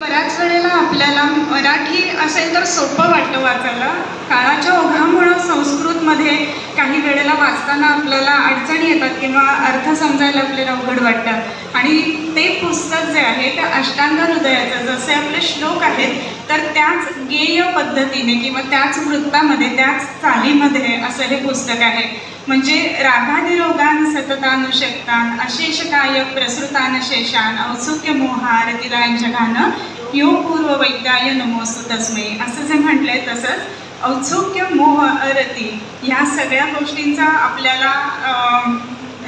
बऱ्याच वेळेला आपल्याला मराठी असेल तर सोपं वाटतं वाचायला. काळाच्या ओघामुळं संस्कृतमध्ये काही वेळेला वाचताना आपल्याला अडचणी येतात किंवा अर्थ समजायला आपल्याला अवघड वाटतात. आणि ते पुस्तक जे आहे ते अष्टांग हृदयाचं, जसे आपले श्लोक आहेत तर त्याच गेय पद्धतीने किंवा त्याच वृत्तामध्ये त्याच चालीमध्ये असं हे पुस्तक आहे. म्हणजे रागादिरोगान सततानुशक्तान अशेषकाय प्रसृतान शेषान औत्सुक्य मोहार तिरांजगानं यो पूर्व वैद्याय नमोस्तु तस्मै असं जे म्हटलंय तसंच औत्सुक्य मोह अरती ह्या सगळ्या गोष्टींचा आपल्याला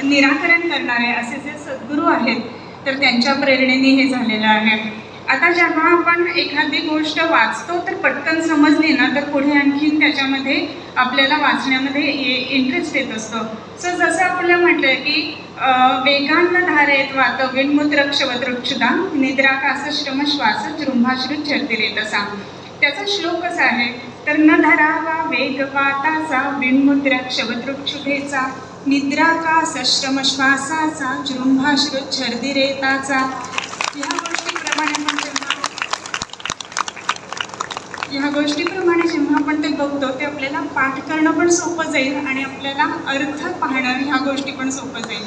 निराकरण करणारे असे जे सद्गुरू आहेत तर त्यांच्या प्रेरणेने हे झालेलं आहे. आता जेव्हा आपण एखादी गोष्ट वाचतो तर पटकन समजली ना तर पुढे आणखीन त्याच्यामध्ये आपल्याला वाचण्यामध्ये इंटरेस्ट येत असतो. सो जसं आपल्याला म्हटलंय की वेगांत धारेत वात विन्मुद्रक्षवदृक्षुदा निद्राकासश्रम श्वास जृंभाश्रुत झर्तिरेतसा. त्याचा श्लोक कसा आहे तर न धरावा वेग वाताचा विन्मुद्रक्षवदृक्षुधेचा निद्राकासश्रम श्वासाचा जृंभाश्रुत झर्तिरेताचा. ह्या गोष्टीप्रमाणे जेव्हा आपण ते बघतो ते आपल्याला पाठ करणं पण सोपं जाईल आणि आपल्याला अर्थ पाहणं ह्या गोष्टी पण सोपं जाईल.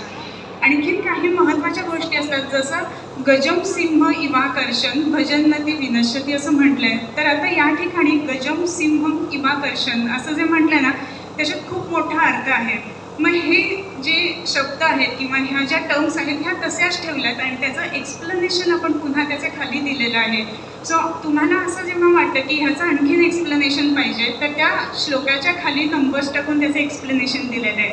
आणखीन काही महत्त्वाच्या गोष्टी असतात, जसं गजम सिंह इवाकर्षण भजन्नती विनश्यती असं म्हटलंय. तर आता या ठिकाणी गजम सिंह इवाकर्षण असं जे म्हटलंय ना त्याच्यात खूप मोठा अर्थ आहे. मग हे जे शब्द आहेत किंवा ह्या ज्या टर्म्स आहेत ह्या तशाच ठेवल्यात आणि त्याचं एक्सप्लेनेशन आपण पुन्हा त्याच्या खाली दिलेलं आहे. सो तुम्हाला असं जेव्हा वाटतं की ह्याचं आणखीन एक्सप्लेनेशन पाहिजे तर त्या श्लोकाच्या खाली नंबर्स टाकून त्याचं एक्सप्लेनेशन दिलेलं आहे.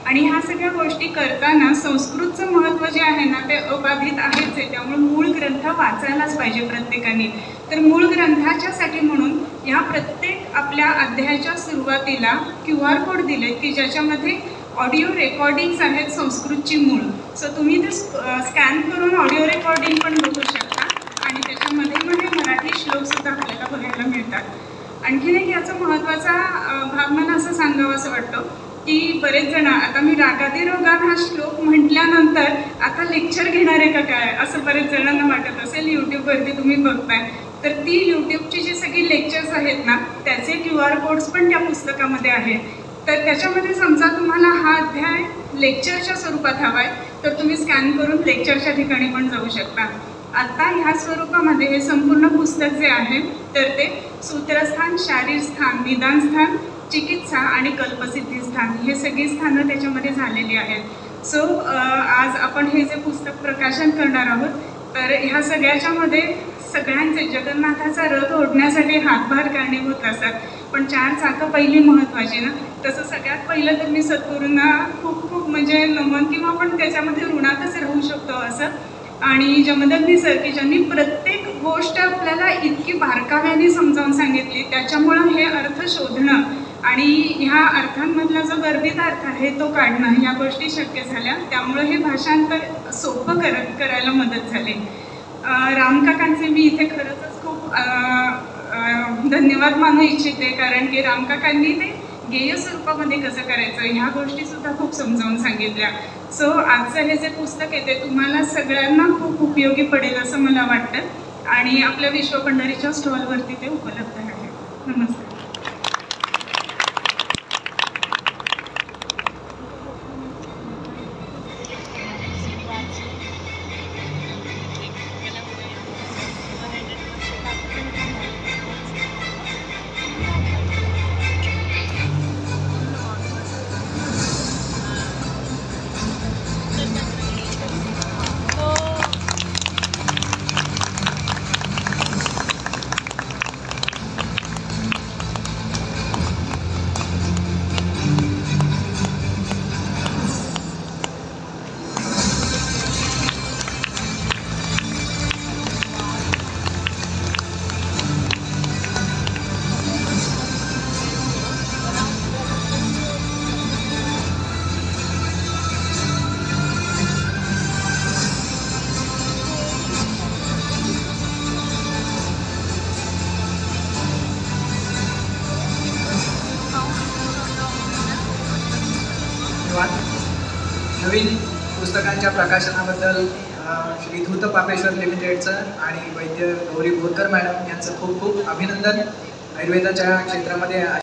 आणि ह्या सगळ्या गोष्टी करताना संस्कृतचं महत्त्व जे आहे ना ते अबाधित आहेच आहे. त्यामुळे मूळ ग्रंथ वाचायलाच पाहिजे प्रत्येकाने. तर मूळ ग्रंथाच्यासाठी म्हणून ह्या प्रत्येक आपल्या अध्यायाच्या सुरुवातीला QR कोड दिले की ज्याच्यामध्ये ऑडिओ रेकॉर्डिंग्स आहेत संस्कृतची मूळ. सो तुम्ही ते स्कॅन करून ऑडिओ रेकॉर्डिंग पण बघू शकता आणि त्याच्यामध्ये मराठी श्लोकसुद्धा आपल्याला बघायला मिळतात. आणखीन एक याचा महत्त्वाचा भाग मला असं सांगावं असं वाटतं की बरेच जण आता मी रागादिरोगान हा श्लोक म्हटल्यानंतर आता लेक्चर घेणार आहे का काय असं बरेच जणांना वाटत असेल. यूट्यूबवरती तुम्ही बघताय तर ती यूट्यूबची जी सगळी लेक्चर्स आहेत ना त्याचे QR कोड्स पण त्या पुस्तकामध्ये आहेत. तर त्याच्यामध्ये समजा तुम्हाला हा अध्याय लेक्चरच्या स्वरूपात हवा आहे तर तुम्ही स्कॅन करून लेक्चरच्या ठिकाणी पण जाऊ शकता. आता ह्या स्वरूपामध्ये हे संपूर्ण पुस्तक जे आहे तर ते सूत्रस्थान, शारीरस्थान, निदानस्थान, चिकित्सा आणि कल्पसिद्धी स्थान हे सगळी स्थानं त्याच्यामध्ये झालेली आहेत. सो आज आपण हे जे पुस्तक प्रकाशन करणार आहोत तर ह्या सगळ्याच्यामध्ये सगळ्यांचे जगन्नाथाचा रथ ओढण्यासाठी हातभार कारणीभूत असतात. पण 4 चाकं पहिली महत्त्वाची ना, तसं सगळ्यात पहिलं तर मी सद्गुरूंना खूप खूप म्हणजे नमन किंवा आपण त्याच्यामध्ये ऋणातच राहू शकतो असं. आणि जमदग्नी सर की ज्यांनी प्रत्येक गोष्ट आपल्याला इतकी बारकाव्याने समजावून सांगितली त्याच्यामुळं हे अर्थ शोधणं आणि ह्या अर्थांमधला जो गर्भित अर्थ आहे तो काढणं ह्या गोष्टी शक्य झाल्या. त्यामुळं हे भाषांतर सोपं करायला मदत झाली. रामकाकांचे मी इथे खरंच खूप धन्यवाद मानू इच्छिते कारण की रामकाकांनी ते गेय स्वरूपामध्ये कसं करायचं ह्या गोष्टीसुद्धा खूप समजावून सांगितल्या. सो आजचं हे जे पुस्तक आहे ते तुम्हाला सगळ्यांना खूप उपयोगी पडेल असं मला वाटतं आणि आपल्या विश्व पंढरीच्या स्टॉलवरती ते उपलब्ध आहे. नमस्कार. नवीन पुस्तकांच्या प्रकाशनाबद्दल श्री धूत पापेश्वर लिमिटेडचं आणि वैद्य गौरी बोरकर मॅडम यांचं खूप खूप अभिनंदन. आयुर्वेदाच्या क्षेत्रामध्ये